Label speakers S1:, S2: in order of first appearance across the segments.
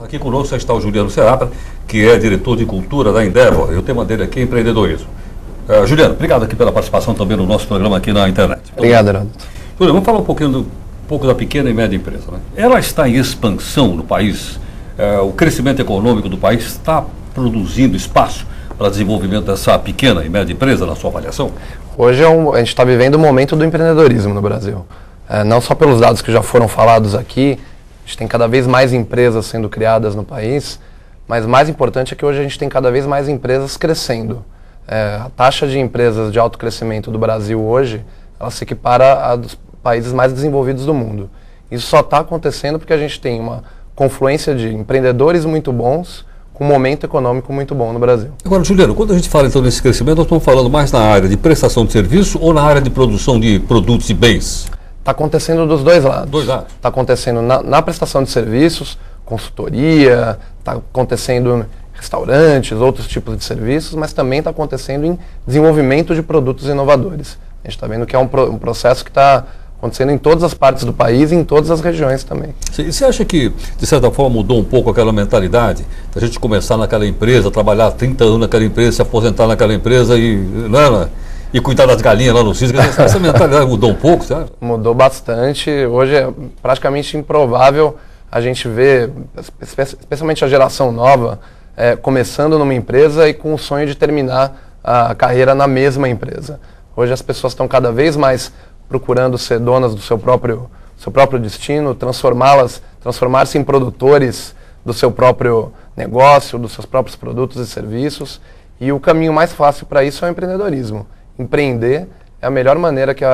S1: Aqui conosco está o Juliano Seabra, que é diretor de cultura da Endeavor, e o tema dele aqui é empreendedorismo. Juliano, obrigado aqui pela participação também no nosso programa aqui na internet.
S2: Obrigado, Heródoto.
S1: Juliano, vamos falar um pouco da pequena e média empresa, né? Ela está em expansão no país, o crescimento econômico do país está produzindo espaço para desenvolvimento dessa pequena e média empresa, na sua avaliação?
S2: Hoje a gente está vivendo o momento do empreendedorismo no Brasil. Não só pelos dados que já foram falados aqui, a gente tem cada vez mais empresas sendo criadas no país, mas mais importante é que hoje a gente tem cada vez mais empresas crescendo. A taxa de empresas de alto crescimento do Brasil hoje, ela se equipara a dos países mais desenvolvidos do mundo. Isso só está acontecendo porque a gente tem uma confluência de empreendedores muito bons com um momento econômico muito bom no Brasil.
S1: Agora, Juliano, quando a gente fala então nesse crescimento, nós estamos falando mais na área de prestação de serviço ou na área de produção de produtos e bens?
S2: Está acontecendo dos dois lados. Está acontecendo na prestação de serviços, consultoria, está acontecendo em restaurantes, outros tipos de serviços, mas também está acontecendo em desenvolvimento de produtos inovadores. A gente está vendo que é um processo que está acontecendo em todas as partes do país e em todas as regiões também.
S1: E você acha que, de certa forma, mudou um pouco aquela mentalidade da gente começar naquela empresa, trabalhar 30 anos naquela empresa, se aposentar naquela empresa e cuidar das galinhas lá no cisco? Essa mentalidade mudou um pouco, sabe?
S2: Mudou bastante. Hoje é praticamente improvável a gente ver, especialmente a geração nova, começando numa empresa e com o sonho de terminar a carreira na mesma empresa. Hoje as pessoas estão cada vez mais procurando ser donas do seu próprio destino, transformar-se em produtores do seu próprio negócio, dos seus próprios produtos e serviços. E o caminho mais fácil para isso é o empreendedorismo. Empreender é a melhor maneira que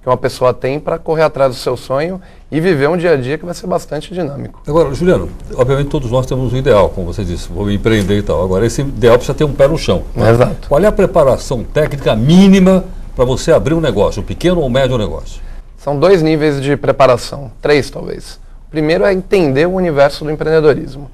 S2: uma pessoa tem para correr atrás do seu sonho e viver um dia a dia que vai ser bastante dinâmico.
S1: Agora, Juliano, obviamente todos nós temos um ideal, como você disse, vou empreender e tal. Agora, esse ideal precisa ter um pé no chão. Né?
S2: Exato.
S1: Qual é a preparação técnica mínima para você abrir um negócio, um pequeno ou médio negócio?
S2: São 2 níveis de preparação, 3 talvez. O primeiro é entender o universo do empreendedorismo.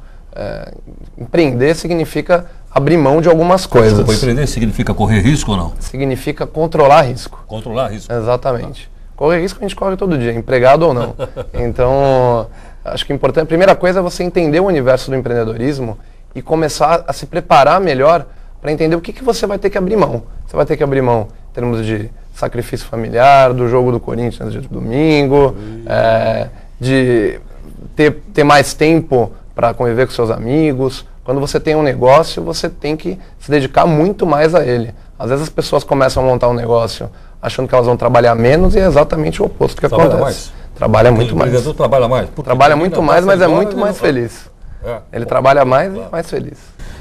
S2: Empreender significa abrir mão de algumas coisas.
S1: Desculpa, empreender significa correr risco ou não?
S2: Significa controlar risco.
S1: Controlar risco.
S2: Exatamente. Correr risco a gente corre todo dia, empregado ou não. Então, acho que importante, a primeira coisa é você entender o universo do empreendedorismo e começar a se preparar melhor para entender o que você vai ter que abrir mão. Você vai ter que abrir mão em termos de sacrifício familiar, do jogo do Corinthians de domingo, de ter mais tempo para conviver com seus amigos. Quando você tem um negócio, você tem que se dedicar muito mais a ele. Às vezes as pessoas começam a montar um negócio achando que elas vão trabalhar menos e é exatamente o oposto que acontece.
S1: Mais.
S2: Trabalha muito mais.
S1: O empreendedor trabalha mais.
S2: Trabalha muito mais, mas é muito mais feliz. Ele trabalha mais e é mais feliz.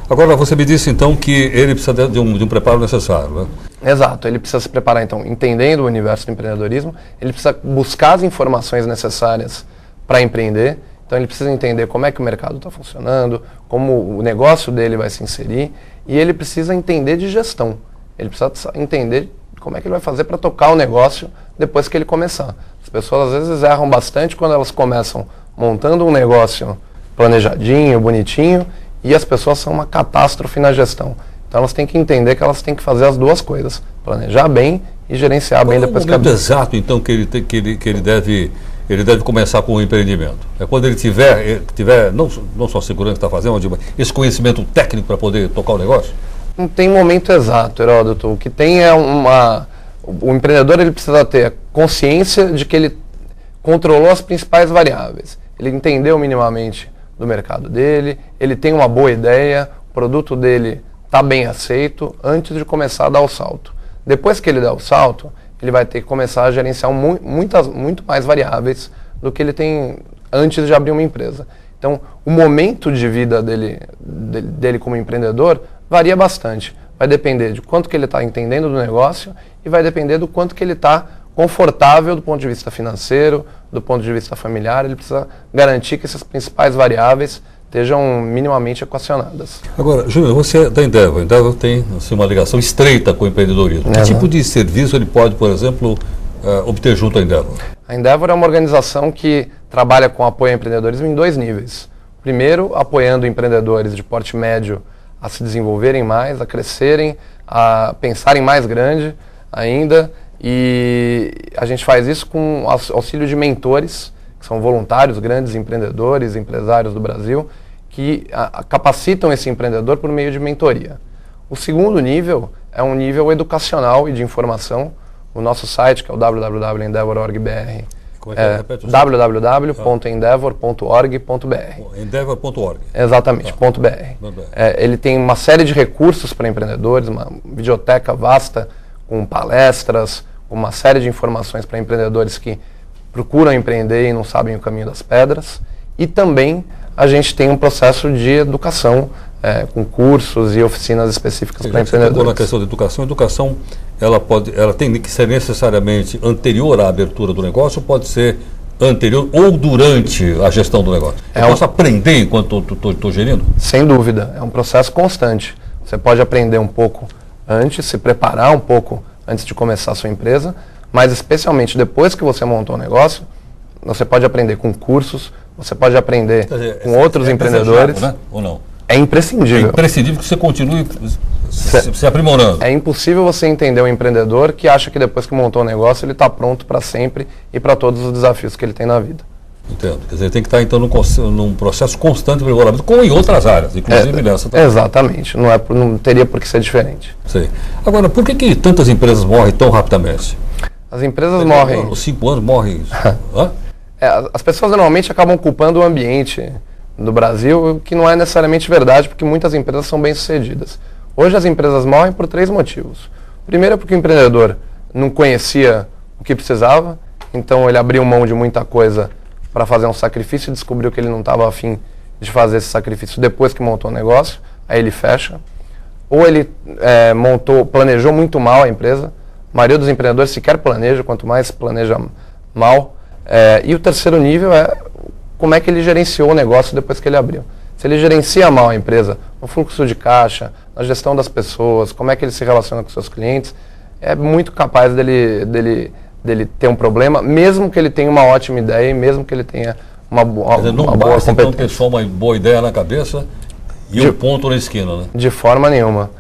S1: Agora, você me disse então que ele precisa de um preparo necessário, né?
S2: Exato, ele precisa se preparar então, entendendo o universo do empreendedorismo, ele precisa buscar as informações necessárias para empreender. Então ele precisa entender como é que o mercado está funcionando, como o negócio dele vai se inserir, e ele precisa entender de gestão. Ele precisa entender como é que ele vai fazer para tocar o negócio depois que ele começar. As pessoas às vezes erram bastante quando elas começam montando um negócio planejadinho, bonitinho, e as pessoas são uma catástrofe na gestão. Então elas têm que entender que elas têm que fazer as duas coisas, planejar bem e gerenciar bem depois que
S1: é o momento exato então que ele deve começar com o empreendimento? É quando ele tiver não só segurando o que está fazendo, mas esse conhecimento técnico para poder tocar o negócio?
S2: Não tem momento exato, Heródoto. O que tem é o empreendedor ele precisa ter consciência de que ele controlou as principais variáveis. Ele entendeu minimamente do mercado dele, ele tem uma boa ideia, o produto dele está bem aceito antes de começar a dar o salto. Depois que ele der o salto, ele vai ter que começar a gerenciar muito mais variáveis do que ele tem antes de abrir uma empresa. Então, o momento de vida dele como empreendedor varia bastante. Vai depender de quanto que ele está entendendo do negócio e vai depender do quanto que ele está confortável do ponto de vista financeiro, do ponto de vista familiar. Ele precisa garantir que essas principais variáveis estejam minimamente equacionadas.
S1: Agora, Júnior, você é da Endeavor. A Endeavor tem assim, uma ligação estreita com o empreendedorismo. Que tipo de serviço ele pode, por exemplo, obter junto à Endeavor?
S2: A Endeavor é uma organização que trabalha com apoio ao empreendedorismo em 2 níveis. O Primeiro, apoiando empreendedores de porte médio a se desenvolverem mais, a crescerem, a pensarem mais grande ainda. E a gente faz isso com auxílio de mentores, que são voluntários, grandes empreendedores, empresários do Brasil, que capacitam esse empreendedor por meio de mentoria. O segundo nível é um nível educacional e de informação. O nosso site, que é o www.endeavor.org.br, www.endeavor.org.br.
S1: Endeavor.org.
S2: Exatamente, .br. Ele tem uma série de recursos para empreendedores, uma biblioteca vasta com palestras, uma série de informações para empreendedores que procuram empreender e não sabem o caminho das pedras. E também a gente tem um processo de educação com cursos e oficinas específicas para empreendedores.
S1: Na questão da educação, a educação ela tem que ser necessariamente anterior à abertura do negócio, ou pode ser anterior ou durante a gestão do negócio? Eu posso aprender enquanto estou gerindo?
S2: Sem dúvida, é um processo constante. Você pode aprender um pouco antes, se preparar um pouco antes de começar a sua empresa, mas especialmente depois que você montou o negócio, você pode aprender com cursos, você pode aprender com outros empreendedores.
S1: Né? Ou não?
S2: É imprescindível.
S1: É imprescindível que você continue se aprimorando.
S2: É impossível você entender um empreendedor que acha que depois que montou o negócio ele está pronto para sempre e para todos os desafios que ele tem na vida.
S1: Entendo. Quer dizer, tem que estar então num processo constante de aprimoramento, como em outras áreas, inclusive nessa também.
S2: Exatamente. Não teria por que ser diferente.
S1: Sei. Agora, por que tantas empresas morrem tão rapidamente?
S2: As empresas morrem...
S1: Os 5 anos morrem...
S2: As pessoas normalmente acabam culpando o ambiente do Brasil, que não é necessariamente verdade, porque muitas empresas são bem-sucedidas. Hoje as empresas morrem por 3 motivos. Primeiro é porque o empreendedor não conhecia o que precisava, então ele abriu mão de muita coisa para fazer um sacrifício e descobriu que ele não estava afim de fazer esse sacrifício depois que montou o negócio, aí ele fecha. Ou ele planejou muito mal a empresa. A maioria dos empreendedores sequer planeja, quanto mais planeja mal. E o terceiro nível é como é que ele gerenciou o negócio depois que ele abriu. Se ele gerencia mal a empresa, no fluxo de caixa, na gestão das pessoas, como é que ele se relaciona com seus clientes, é muito capaz dele ter um problema, mesmo que ele tenha uma ótima ideia e mesmo que ele tenha uma boa competência.
S1: Então ter só uma boa ideia na cabeça e um ponto na esquina, né?
S2: De forma nenhuma.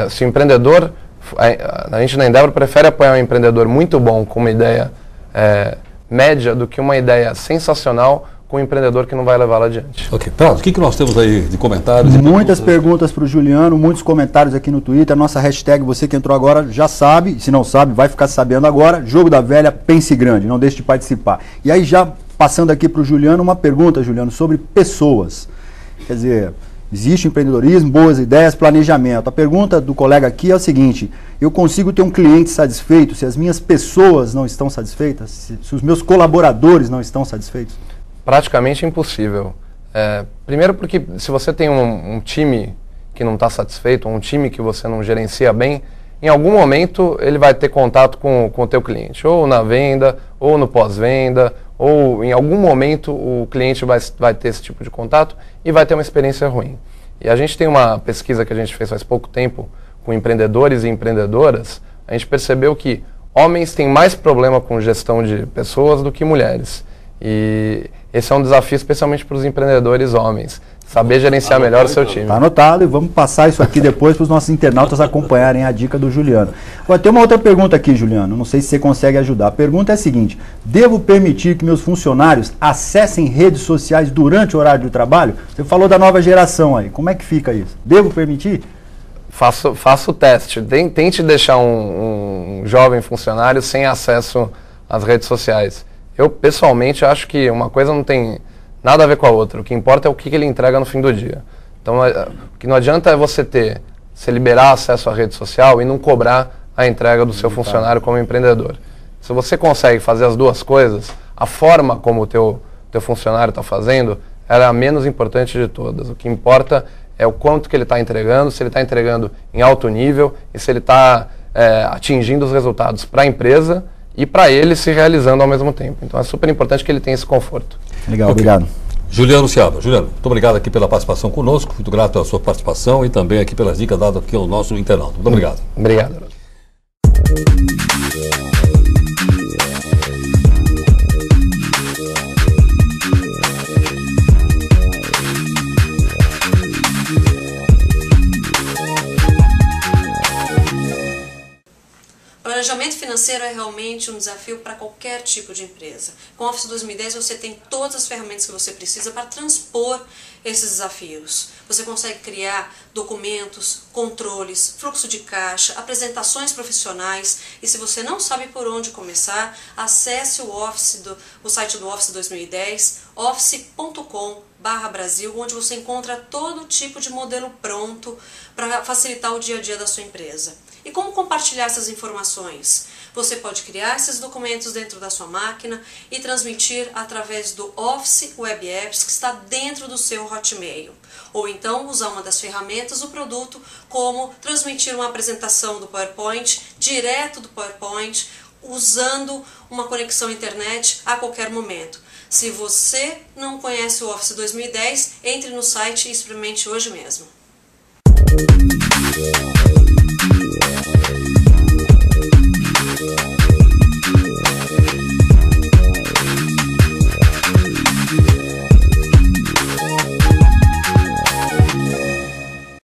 S2: Se o empreendedor, a gente na Endeavor prefere apoiar um empreendedor muito bom com uma ideia média do que uma ideia sensacional com um empreendedor que não vai levá-la adiante.
S1: Ok, Prazo, o que nós temos aí de comentários?
S3: Muitas perguntas para o Juliano, muitos comentários aqui no Twitter. A nossa hashtag, você que entrou agora já sabe, se não sabe, vai ficar sabendo agora. Jogo da Velha, pense grande, não deixe de participar. E aí já passando aqui para o Juliano, uma pergunta, Juliano, sobre pessoas. Quer dizer, existe empreendedorismo, boas ideias, planejamento. A pergunta do colega aqui é o seguinte: eu consigo ter um cliente satisfeito se as minhas pessoas não estão satisfeitas? Se os meus colaboradores não estão satisfeitos?
S2: Praticamente impossível. Primeiro porque se você tem um time que não está satisfeito, um time que você não gerencia bem, em algum momento ele vai ter contato com o teu cliente, ou na venda, ou no pós-venda, ou em algum momento o cliente vai ter esse tipo de contato e vai ter uma experiência ruim. E a gente tem uma pesquisa que a gente fez faz pouco tempo com empreendedores e empreendedoras, a gente percebeu que homens têm mais problema com gestão de pessoas do que mulheres. E esse é um desafio especialmente para os empreendedores homens, saber gerenciar melhor o seu time.
S3: Está anotado e vamos passar isso aqui depois para os nossos internautas acompanharem a dica do Juliano. Agora, tem uma outra pergunta aqui, Juliano, não sei se você consegue ajudar. A pergunta é a seguinte: devo permitir que meus funcionários acessem redes sociais durante o horário de trabalho? Você falou da nova geração aí, como é que fica isso? Devo permitir?
S2: Faça o teste, tente deixar um jovem funcionário sem acesso às redes sociais. Eu, pessoalmente, acho que uma coisa não tem nada a ver com a outra. O que importa é o que ele entrega no fim do dia. Então, o que não adianta é você liberar acesso à rede social e não cobrar a entrega do seu funcionário como empreendedor. Se você consegue fazer as duas coisas, a forma como o teu funcionário está fazendo, ela é a menos importante de todas. O que importa é o quanto que ele está entregando, se ele está entregando em alto nível e se ele está atingindo os resultados para a empresa e para ele se realizando ao mesmo tempo. Então é super importante que ele tenha esse conforto.
S3: Legal, obrigado.
S1: Juliano Seabra. Juliano, muito obrigado aqui pela participação conosco, muito grato pela sua participação e também aqui pelas dicas dadas aqui ao nosso internauta. Muito obrigado.
S2: Obrigado.
S4: Planejamento financeiro é realmente um desafio para qualquer tipo de empresa. Com o Office 2010 você tem todas as ferramentas que você precisa para transpor esses desafios. Você consegue criar documentos, controles, fluxo de caixa, apresentações profissionais, e se você não sabe por onde começar, acesse o site do Office 2010, office.com/Brasil, onde você encontra todo tipo de modelo pronto para facilitar o dia a dia da sua empresa. E como compartilhar essas informações? Você pode criar esses documentos dentro da sua máquina e transmitir através do Office Web Apps que está dentro do seu Hotmail. Ou então usar uma das ferramentas do produto, como transmitir uma apresentação do PowerPoint direto do PowerPoint, usando uma conexão à internet a qualquer momento. Se você não conhece o Office 2010, entre no site e experimente hoje mesmo.